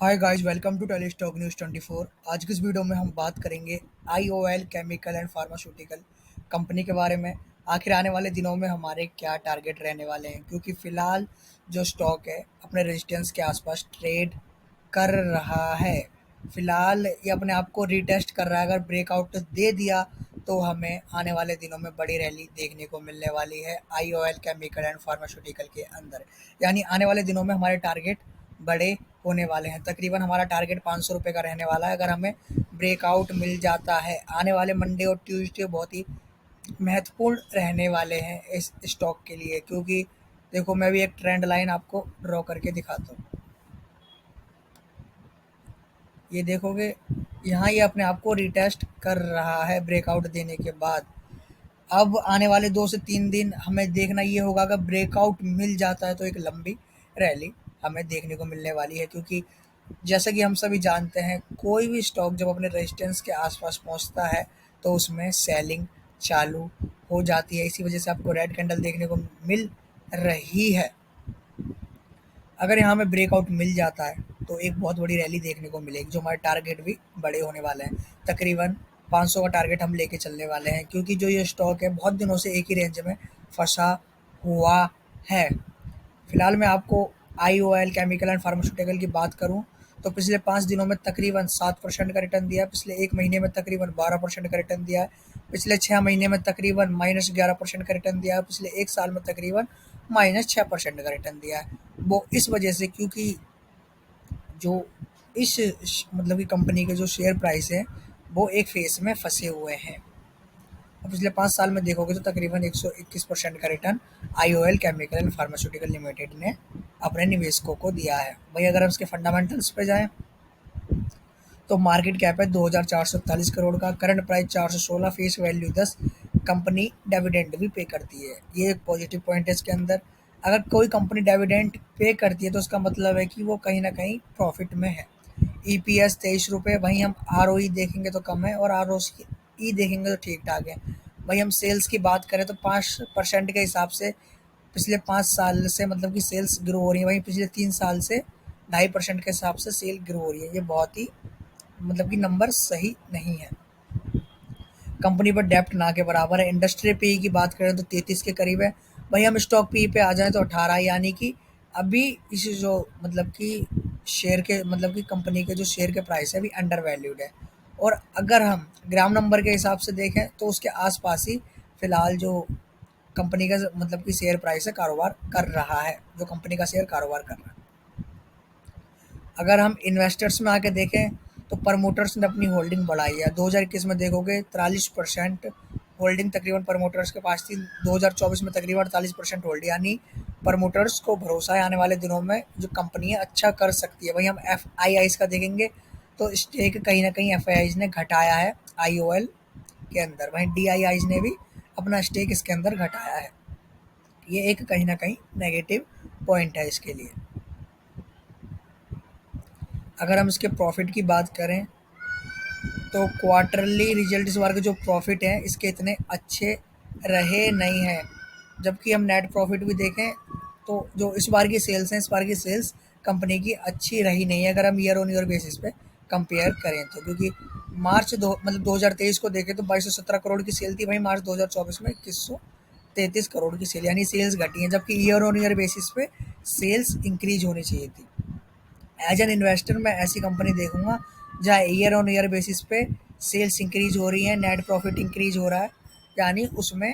Hi guys, welcome to Tele Stock News 24। आज की इस वीडियो में हम बात करेंगे IOL chemical and pharmaceutical company के बारे में। आखिर आने वाले दिनों में हमारे क्या टारगेट रहने वाले हैं, क्योंकि फ़िलहाल जो स्टॉक है अपने रेजिस्टेंस के आसपास ट्रेड कर रहा है। फ़िलहाल ये अपने आप को रीटेस्ट कर रहा है। अगर ब्रेकआउट दे दिया तो हमें आने वाले दिनों में बड़ी रैली देखने को मिलने वाली है आईओएल केमिकल एंड फार्मास्यूटिकल के अंदर। यानी आने वाले दिनों में हमारे टारगेट बड़े होने वाले हैं। तकरीबन हमारा टारगेट 500 रुपये का रहने वाला है। अगर हमें ब्रेकआउट मिल जाता है, आने वाले मंडे और ट्यूसडे बहुत ही महत्वपूर्ण रहने वाले हैं इस स्टॉक के लिए, क्योंकि देखो मैं भी एक ट्रेंड लाइन आपको ड्रॉ करके दिखाता हूँ। ये देखोगे, यहाँ ये अपने आप को रिटेस्ट कर रहा है ब्रेकआउट देने के बाद। अब आने वाले 2 से 3 दिन हमें देखना ये होगा, अगर ब्रेकआउट मिल जाता है तो एक लंबी रैली हमें देखने को मिलने वाली है। क्योंकि जैसा कि हम सभी जानते हैं, कोई भी स्टॉक जब अपने रेजिस्टेंस के आसपास पहुंचता है तो उसमें सेलिंग चालू हो जाती है। इसी वजह से आपको रेड कैंडल देखने को मिल रही है। अगर यहाँ में ब्रेकआउट मिल जाता है तो एक बहुत बड़ी रैली देखने को मिलेगी, जो हमारे टारगेट भी बड़े होने वाले हैं। तकरीबन 500 का टारगेट हम लेके चलने वाले हैं, क्योंकि जो ये स्टॉक है बहुत दिनों से एक ही रेंज में फंसा हुआ है। फिलहाल मैं आपको आईओएल केमिकल एंड फार्मास्यूटिकल की बात करूं तो पिछले 5 दिनों में तकरीबन 7% का रिटर्न दिया है। पिछले एक महीने में तकरीबन 12% का रिटर्न दिया है। पिछले 6 महीने में तकरीबन -11% का रिटर्न दिया है। पिछले एक साल में तकरीबन -6% का रिटर्न दिया है। वो इस वजह से, क्योंकि जो मतलब कि कंपनी के जो शेयर प्राइस है वो एक फेस में फंसे हुए हैं। और पिछले 5 साल में देखोगे तो तकरीबन 121% का return IOL chemical and pharmaceutical limited ने अपने निवेशकों को दिया है। वही अगर हम इसके फंडामेंटल्स पे जाएं तो मार्केट कैप है 2447 करोड़ का, current price 416, face value 10। Company dividend भी पे करती है, ये एक पॉजिटिव पॉइंट है इसके अंदर। अगर कोई कंपनी डिविडेंड पे करती है तो उसका मतलब है कि वो कहीं ना कहीं प्रॉफिट में है। ईपीएस 23 रुपये। वहीं हम आरओई देखेंगे तो कम है, और आरओई देखेंगे तो ठीक ठाक है। वहीं हम सेल्स की बात करें तो 5% के हिसाब से पिछले 5 साल से मतलब कि सेल्स ग्रो हो रही है। वहीं पिछले 3 साल से 2.5% के हिसाब से सेल ग्रो हो रही है। ये बहुत ही मतलब कि नंबर सही नहीं है। कंपनी पर डेप्ट ना के बराबर है। इंडस्ट्री पी की बात करें तो 33 के करीब है। वहीं हम स्टॉक पी पे आ जाएं तो 18, यानी कि अभी इस जो मतलब कि शेयर के मतलब कि कंपनी के जो शेयर के प्राइस है अभी अंडर वैल्यूड है। और अगर हम ग्राम नंबर के हिसाब से देखें तो उसके आसपास ही फिलहाल जो कंपनी का मतलब कि शेयर प्राइस है कारोबार कर रहा है, जो कंपनी का शेयर कारोबार कर रहा है। अगर हम इन्वेस्टर्स में आके देखें तो प्रमोटर्स ने अपनी होल्डिंग बढ़ाई है। 2021 में देखोगे 43% होल्डिंग तकरीबन प्रमोटर्स के पास थी। 2024 में तकरीबन 48% होल्ड, यानी प्रमोटर्स को भरोसा है आने वाले दिनों में जो कंपनी है अच्छा कर सकती है। वहीं हम एफ आई आईज का देखेंगे तो स्टेक कहीं ना कहीं एफ आई आईज ने घटाया है आईओएल के अंदर। वहीं डी आई आईज ने भी अपना स्टेक इसके अंदर घटाया है। ये एक कहीं ना कहीं नेगेटिव पॉइंट है इसके लिए। अगर हम इसके प्रॉफिट की बात करें तो क्वार्टरली रिजल्ट इस बार के जो प्रॉफिट हैं इसके इतने अच्छे रहे नहीं हैं। जबकि हम नेट प्रॉफिट भी देखें तो जो इस बार की सेल्स हैं, इस बार की सेल्स कंपनी की अच्छी रही नहीं है, अगर हम ईयर ऑन ईयर बेसिस पे कंपेयर करें तो। क्योंकि मार्च दो मतलब 2023 को देखें तो 2217 करोड़ की सेल थी। वहीं मार्च 2024 में 2133 करोड़ की सेल, यानी सेल्स घटी हैं। जबकि ईयर ऑन ईयर बेसिस पे सेल्स इंक्रीज होनी चाहिए थी। एज एन इन्वेस्टर मैं ऐसी कंपनी देखूंगा जहाँ ईयर ऑन ईयर बेसिस पे सेल्स इंक्रीज हो रही है, नेट प्रॉफिट इंक्रीज हो रहा है, यानी उसमें